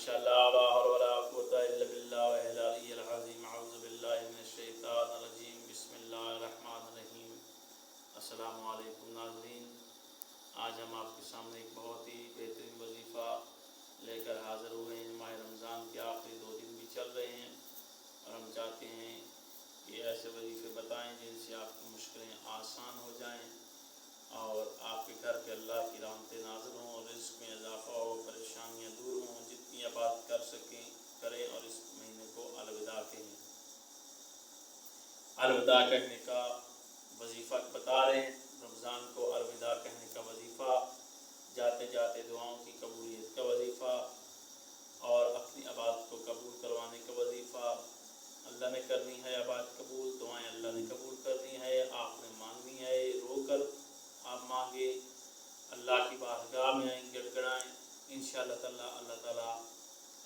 ماشاء اللہ لا حول ولا قوة الا باللہ العلی العظیم اعوذ باللہ من الشیطان الرجیم بسم اللہ الرحمن الرحیم۔ السلام علیکم ناظرین، آج ہم آپ کے سامنے ایک بہت ہی بہترین وظیفہ لے کر حاضر ہوئے ہیں۔ ماہ رمضان کے آخری 2 دن بھی چل رہے ہیں اور ہم چاہتے ہیں کہ ایسے وظیفے بتائیں جن سے آپ کی مشکلیں آسان ہو جائیں اور آپ کے گھر پہ اللہ کی رحمتیں نازل ہوں اور رزق میں اضافہ ہو، پریشانیاں دور ہوں۔ جتنی عبادت کر سکیں کریں اور اس مہینے کو الوداع کہیں۔ الوداع کہنے کا وظیفہ بتا رہے ہیں، رمضان کو الوداع کہنے کا وظیفہ، جاتے جاتے دعاؤں کی قبولیت کا وظیفہ اور اپنی عبادت کو قبول کروانے کا وظیفہ۔ اللہ نے کرنی ہے عبادت قبول، دعائیں اللہ نے قبول کرنی ہے، آپ نے مانگنی ہے، رو کر آپ مانگے، اللہ کی بارگاہ میں آئیں، گڑ گڑائیں، انشاءاللہ تعالیٰ اللہ تعالیٰ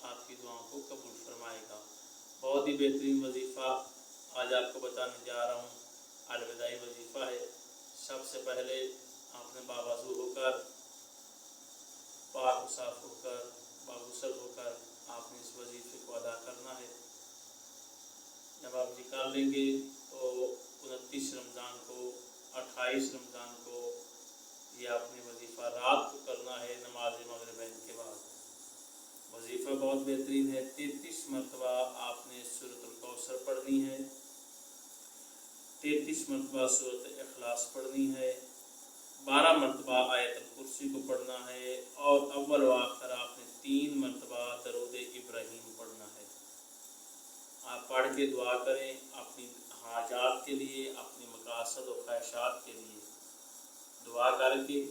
آپ کی دعاؤں کو قبول فرمائے گا۔ بہت ہی بہترین وظیفہ آج آپ کو بتانے جا رہا ہوں، الوداعی وظیفہ ہے۔ سب سے پہلے آپ نے باوضو ہو کر، پاک و صاف ہو کر، باغسل ہو کر آپ نے اس وظیفے کو ادا کرنا ہے۔ جب آپ نکال لیں گے تو 29 رمضان کو، 28 رمضان کو یہ آپ نے وظیفہ رات کو کرنا ہے نماز مغربین کے بعد۔ وظیفہ بہت بہترین ہے۔ 33 مرتبہ آپ نے سورۃ الکوثر پڑھنی ہے، 33 مرتبہ سورۃ اخلاص پڑھنی ہے، 12 مرتبہ آیت الکرسی کو پڑھنا ہے اور اول و آخر آپ نے 3 مرتبہ درود ابراہیم پڑھنا ہے۔ آپ پڑھ کے دعا کریں اپنی حاجات کے لیے، اپنی مقاصد و خواہشات کے لیے دعا کر کے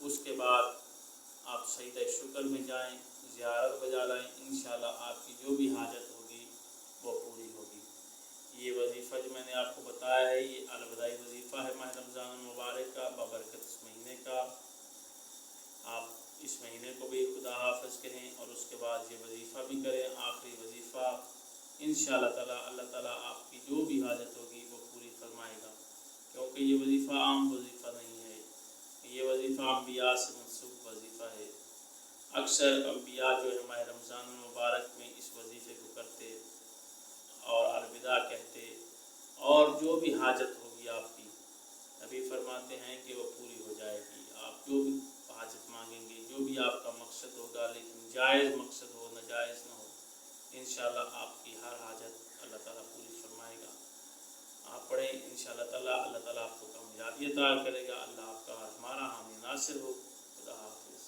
اس کے بعد آپ سجدہ شکر میں جائیں، زیارت بجا لائیں، انشاءاللہ آپ کی جو بھی حاجت ہوگی وہ پوری ہوگی۔ یہ وظیفہ جو میں نے آپ کو بتایا ہے یہ الوداعی وظیفہ ہے ماہ رمضان المبارک کا، بابرکت اس مہینے کا۔ آپ اس مہینے کو بھی خدا حافظ کہیں اور اس کے بعد یہ وظیفہ بھی کریں، آخری وظیفہ۔ انشاءاللہ تعالیٰ اللہ تعالیٰ آپ کی جو بھی حاجت ہوگی وہ پوری فرمائے گا، کیونکہ یہ وظیفہ عام وظیفہ نہیں ہے، یہ وظیفہ انبیاء سے منسوب وظیفہ ہے۔ اکثر انبیاء جو ہے ماہ رمضان المبارک میں اس وظیفے کو کرتے اور الوداع کہتے اور جو بھی حاجت ہوگی آپ کی، نبی فرماتے ہیں کہ وہ پوری ہو جائے گی۔ آپ جو بھی حاجت مانگیں گے، جو بھی آپ کا مقصد ہوگا، لیکن جائز مقصد ہو، ناجائز نہ ہو، انشاءاللہ آپ کی ہر حاجت اللہ تعالیٰ پوری فرمائے گا۔ آپ پڑھیں انشاءاللہ تعالیٰ اللہ تعالیٰ آپ کو کامیابی عطا کرے گا۔ اللہ آپ کا ہمارا حامی ناصر ہو۔ خدا حافظ۔